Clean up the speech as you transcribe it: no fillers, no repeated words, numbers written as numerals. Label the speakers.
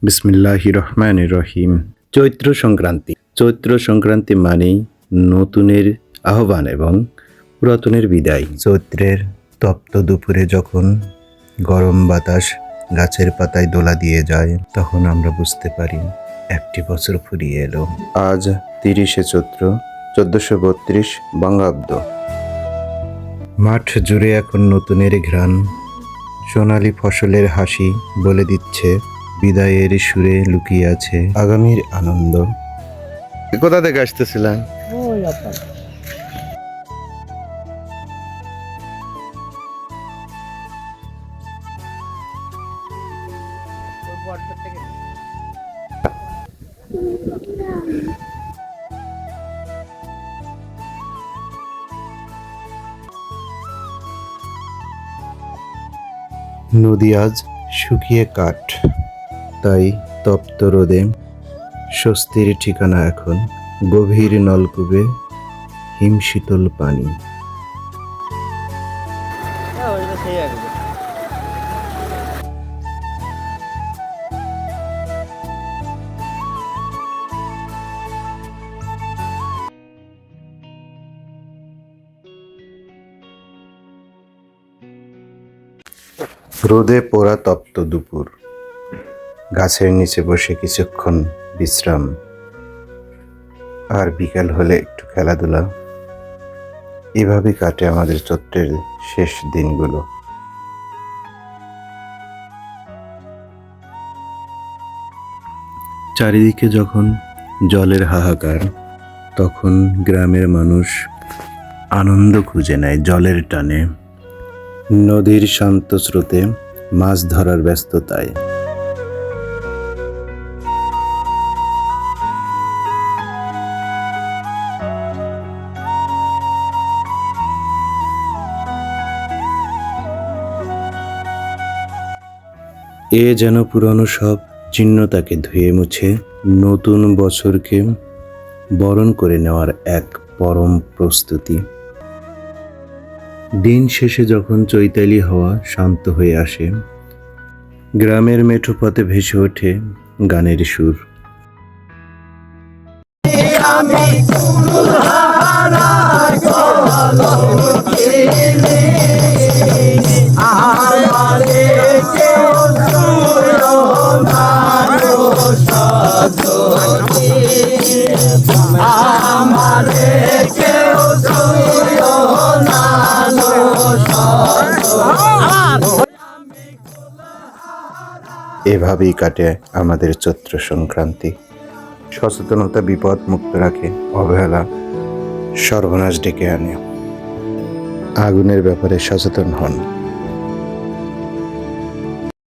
Speaker 1: বিসমিল্লাহির রহমানির রহিম। চৈত্র সংক্রান্তি মানেই নতুনের আহ্বান এবং পুরাতনের বিদায়। চৈত্রের তপ্ত দুপুরে যখন গরম বাতাস গাছের পাতায় দোলা দিয়ে যায়, তখন আমরা বুঝতে পারি একটি বছর ফুরিয়ে এলো। আজ 30শে চৈত্র 1432 বঙ্গাব্দ। মাঠ জুড়ে এখন নতুনের ঘ্রাণ, সোনালি ফসলের হাসি বলে দিচ্ছে বিদায়ের সুরে লুকিয়ে আছে আগামীর আনন্দ। কোথা থেকে আসতেছিলেন? নদী আজ শুকিয়ে কাঠ, তাই তপ্ত রোদে স্বস্তির ঠিকানা এখন গভীর নলকূপে হিমশীতল পানি। রোদে পোড়া তপ্ত দুপুর, গাছের নিচে বসে কিছুক্ষণ বিশ্রাম, আর বিকাল হলে একটু খেলাধুলা। এভাবেই কাটে আমাদের চৈত্রের শেষ দিনগুলো। চারিদিকে যখন জলের হাহাকার, তখন গ্রামের মানুষ আনন্দ খুঁজে নেয় জলের টানে, নদীর শান্ত স্রোতে, মাছ ধরার ব্যস্ততায়। এ যেন পুরনো সব জীর্ণতাকে ধুয়ে মুছে নতুন বছরকে বরণ করে নেওয়ার এক পরম প্রস্তুতি। দিন শেষে যখন চৈতালি হাওয়া শান্ত হয়ে আসে, গ্রামের মেঠো পথে ভেসে ওঠে গানের সুর। এভাবেই কাটে আমাদের চৈত্র সংক্রান্তি। সচেতনতা বিপদ মুক্ত রাখে, অবহেলা সর্বনাশ ডেকে আনে। আগুনের ব্যাপারে সচেতন হন।